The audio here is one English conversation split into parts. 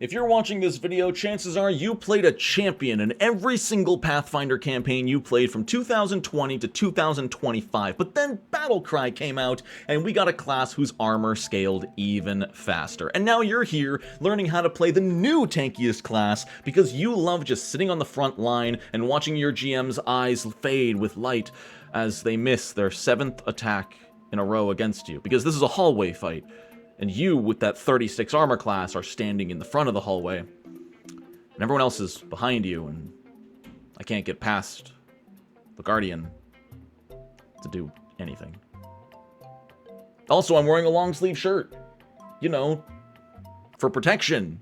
If you're watching this video, chances are you played a champion in every single Pathfinder campaign you played from 2020 to 2025, but then Battlecry came out and we got a class whose armor scaled even faster. And now you're here learning how to play the new tankiest class because you love just sitting on the front line and watching your GM's eyes fade with light as they miss their 7th attack in a row against you, because this is a hallway fight. And you, with that 36 armor class, are standing in the front of the hallway. And everyone else is behind you, and I can't get past the Guardian to do anything. Also, I'm wearing a long sleeve shirt. You know, for protection.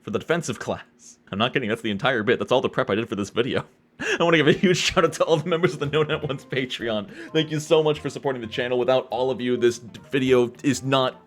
For the defensive class. I'm not kidding, that's the entire bit. That's all the prep I did for this video. I want to give a huge shout out to all the members of the No Net One's Patreon. Thank you so much for supporting the channel. Without all of you, this video is not...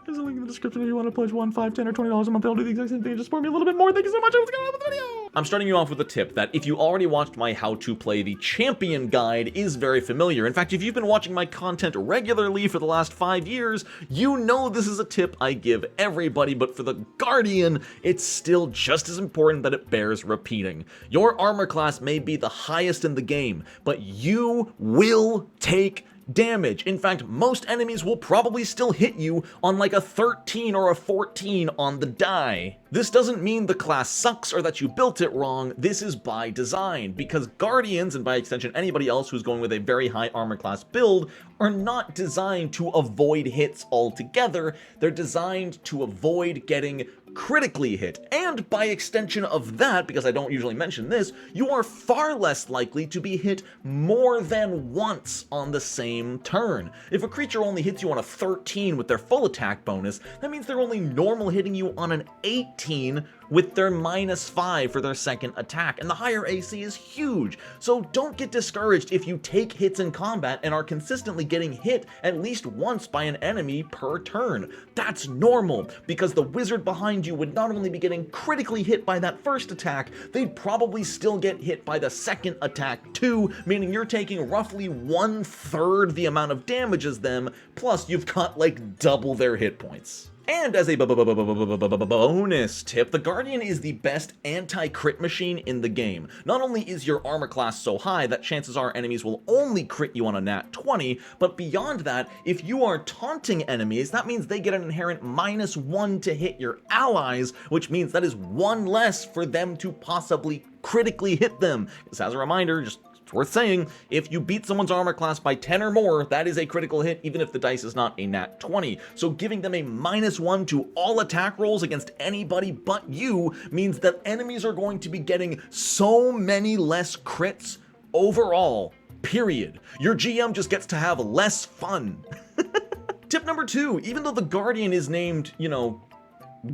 There's a link in the description if you want to pledge $1, $5, $10, or $20 a month. I'll do the exact same thing and just support me a little bit more. Thank you so much. Let's get on with the video. I'm starting you off with a tip that if you already watched my how to play the champion guide is very familiar. In fact, if you've been watching my content regularly for the last 5 years, you know this is a tip I give everybody, but for the Guardian, it's still just as important that it bears repeating. Your armor class may be the highest in the game, but you will take damage. In fact, most enemies will probably still hit you on like a 13 or a 14 on the die. This doesn't mean the class sucks or that you built it wrong. This is by design, because Guardians, and by extension anybody else who's going with a very high armor class build, are not designed to avoid hits altogether. They're designed to avoid getting critically hit, and by extension of that, because I don't usually mention this, you are far less likely to be hit more than once on the same turn. If a creature only hits you on a 13 with their full attack bonus, that means they're only normal hitting you on an 18 with their -5 for their second attack, and the higher AC is huge. So don't get discouraged if you take hits in combat and are consistently getting hit at least once by an enemy per turn. That's normal, because the wizard behind you would not only be getting critically hit by that first attack, they'd probably still get hit by the second attack too, meaning you're taking roughly 1/3 the amount of damage as them, plus you've got like double their hit points. And as a bonus tip, the Guardian is the best anti-crit machine in the game. Not only is your armor class so high that chances are enemies will only crit you on a nat 20, but beyond that, if you are taunting enemies, that means they get an inherent -1 to hit your allies, which means that is 1 less for them to possibly critically hit them. Just as a reminder, it's worth saying, if you beat someone's armor class by 10 or more, that is a critical hit even if the dice is not a nat 20. So giving them a -1 to all attack rolls against anybody but you means that enemies are going to be getting so many less crits overall, period. Your GM just gets to have less fun. Tip number 2, even though the Guardian is named, you know,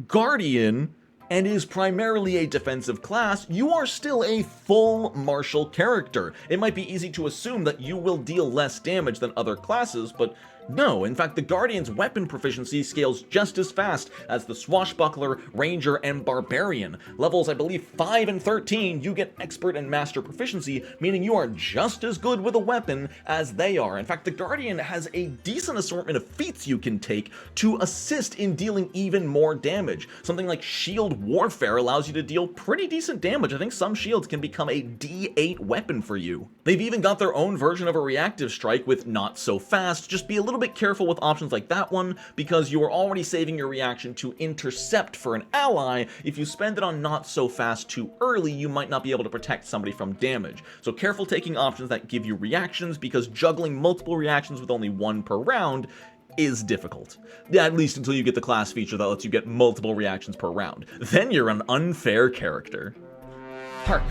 Guardian, and is primarily a defensive class, you are still a full martial character. It might be easy to assume that you will deal less damage than other classes, but no. In fact, the Guardian's weapon proficiency scales just as fast as the Swashbuckler, Ranger, and Barbarian. Levels, I believe, 5 and 13, you get Expert and Master proficiency, meaning you are just as good with a weapon as they are. In fact, the Guardian has a decent assortment of feats you can take to assist in dealing even more damage. Something like Shield Warfare allows you to deal pretty decent damage. I think some shields can become a D8 weapon for you. They've even got their own version of a reactive strike with Not So Fast. Just be a little bit careful with options like that one, because you are already saving your reaction to intercept for an ally. If you spend it on Not So Fast too early, you might not be able to protect somebody from damage. So careful taking options that give you reactions, because juggling multiple reactions with only 1 per round is difficult. Yeah, at least until you get the class feature that lets you get multiple reactions per round. Then you're an unfair character. Hark!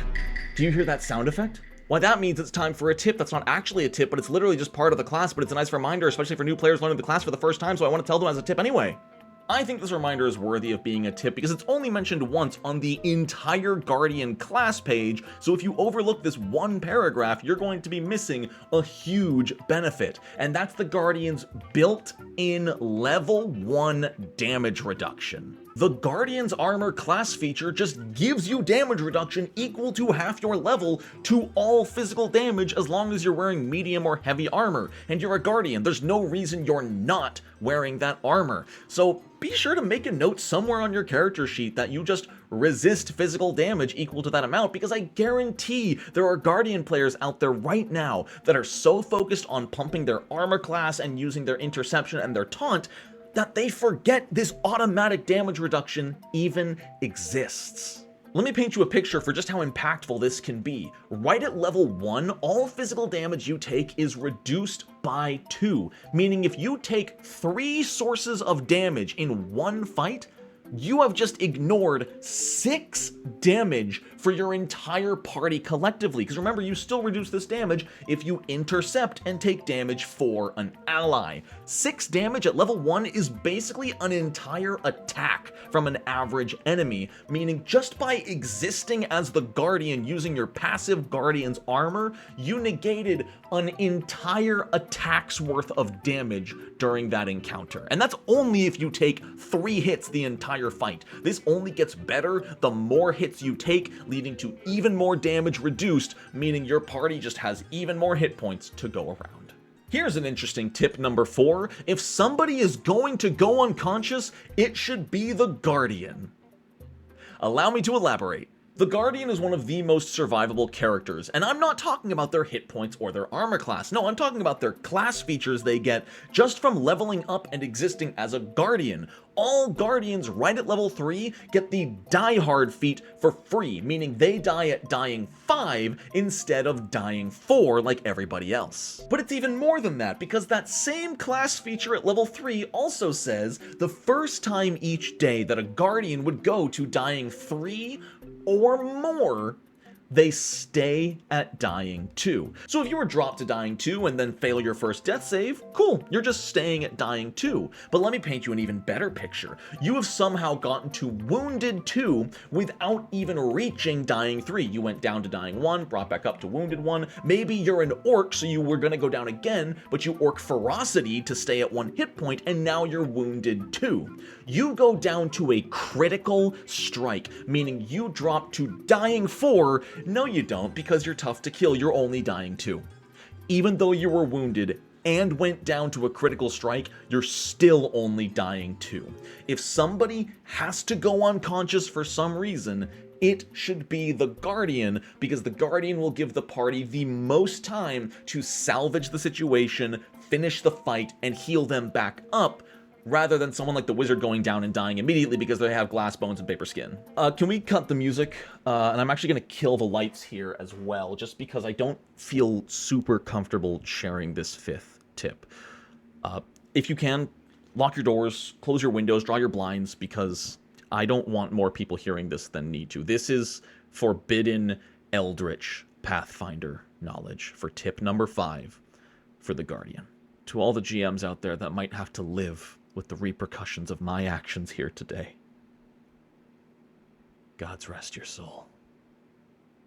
Do you hear that sound effect? Why, that means it's time for a tip that's not actually a tip, but it's literally just part of the class, but it's a nice reminder, especially for new players learning the class for the first time, so I want to tell them as a tip anyway. I think this reminder is worthy of being a tip because it's only mentioned once on the entire Guardian class page, so if you overlook this one paragraph, you're going to be missing a huge benefit, and that's the Guardian's built-in level 1 damage reduction. The Guardian's Armor class feature just gives you damage reduction equal to half your level to all physical damage as long as you're wearing medium or heavy armor, and you're a Guardian. There's no reason you're not wearing that armor. So be sure to make a note somewhere on your character sheet that you just resist physical damage equal to that amount, because I guarantee there are Guardian players out there right now that are so focused on pumping their armor class and using their interception and their taunt that they forget this automatic damage reduction even exists. Let me paint you a picture for just how impactful this can be. Right at level 1, all physical damage you take is reduced by 2, meaning if you take 3 sources of damage in one fight, you have just ignored 6 damage for your entire party collectively. Because remember, you still reduce this damage if you intercept and take damage for an ally. 6 damage at level 1 is basically an entire attack from an average enemy, meaning just by existing as the Guardian using your passive Guardian's armor, you negated an entire attack's worth of damage during that encounter. And that's only if you take 3 hits the entire fight. This only gets better the more hits you take, leading to even more damage reduced, meaning your party just has even more hit points to go around. Here's an interesting tip number 4. If somebody is going to go unconscious, it should be the Guardian. Allow me to elaborate. The Guardian is one of the most survivable characters, and I'm not talking about their hit points or their armor class. No, I'm talking about their class features they get just from leveling up and existing as a Guardian. All Guardians right at level 3 get the Die Hard feat for free, meaning they die at dying 5 instead of dying 4 like everybody else. But it's even more than that, because that same class feature at level 3 also says the first time each day that a Guardian would go to dying 3 or more, they stay at dying 2. So if you were dropped to dying 2 and then fail your first death save, cool, you're just staying at dying 2. But let me paint you an even better picture. You have somehow gotten to wounded 2 without even reaching dying 3. You went down to dying 1, brought back up to wounded 1. Maybe you're an orc, so you were gonna go down again, but you orc ferocity to stay at 1 hit point, and now you're wounded 2. You go down to a critical strike, meaning you drop to dying 4. No, you don't, because you're tough to kill. You're only dying 2. Even though you were wounded and went down to a critical strike, you're still only dying 2. If somebody has to go unconscious for some reason, it should be the Guardian, because the Guardian will give the party the most time to salvage the situation, finish the fight, and heal them back up, rather than someone like the wizard going down and dying immediately because they have glass bones and paper skin. Can we cut the music? And I'm actually going to kill the lights here as well, just because I don't feel super comfortable sharing this 5th tip. If you can, lock your doors, close your windows, draw your blinds, because I don't want more people hearing this than need to. This is forbidden eldritch Pathfinder knowledge for tip number 5 for the Guardian. To all the GMs out there that might have to live with the repercussions of my actions here today, God's rest your soul.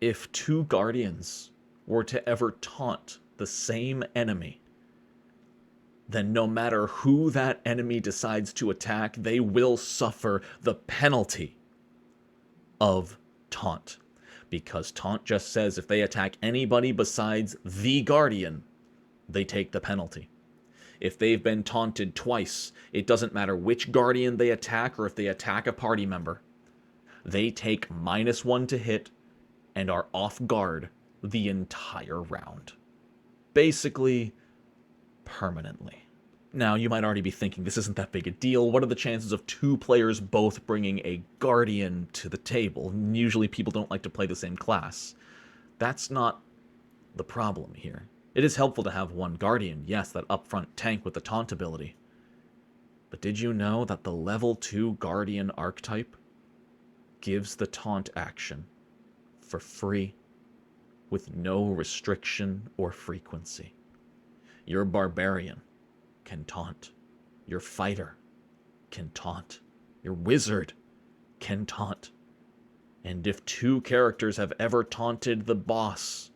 If 2 Guardians were to ever taunt the same enemy, then no matter who that enemy decides to attack, they will suffer the penalty of taunt. Because taunt just says if they attack anybody besides the Guardian, they take the penalty. If they've been taunted twice, it doesn't matter which Guardian they attack or if they attack a party member. They take -1 to hit and are off guard the entire round. Basically, permanently. Now, you might already be thinking, this isn't that big a deal. What are the chances of 2 players both bringing a Guardian to the table? Usually people don't like to play the same class. That's not the problem here. It is helpful to have 1 Guardian, yes, that upfront tank with the taunt ability. But did you know that the level 2 Guardian archetype gives the taunt action for free, with no restriction or frequency? Your Barbarian can taunt. Your Fighter can taunt. Your Wizard can taunt. And if 2 characters have ever taunted the boss,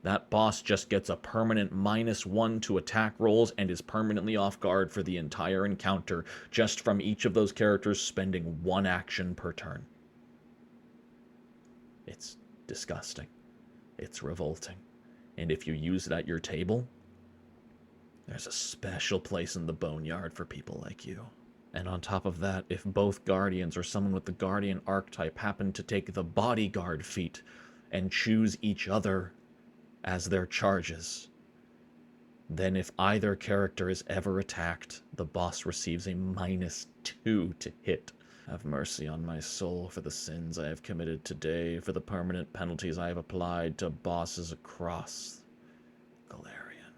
That boss just gets a permanent -1 to attack rolls and is permanently off guard for the entire encounter, just from each of those characters spending 1 action per turn. It's disgusting. It's revolting. And if you use it at your table, there's a special place in the boneyard for people like you. And on top of that, if both Guardians or someone with the Guardian archetype happen to take the Bodyguard feat and choose each other as their charges, then if either character is ever attacked, the boss receives a -2 to hit. Have mercy on my soul for the sins I have committed today, for the permanent penalties I have applied to bosses across Galarian.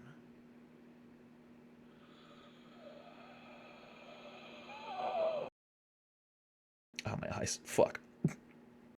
Oh, my eyes. Fuck.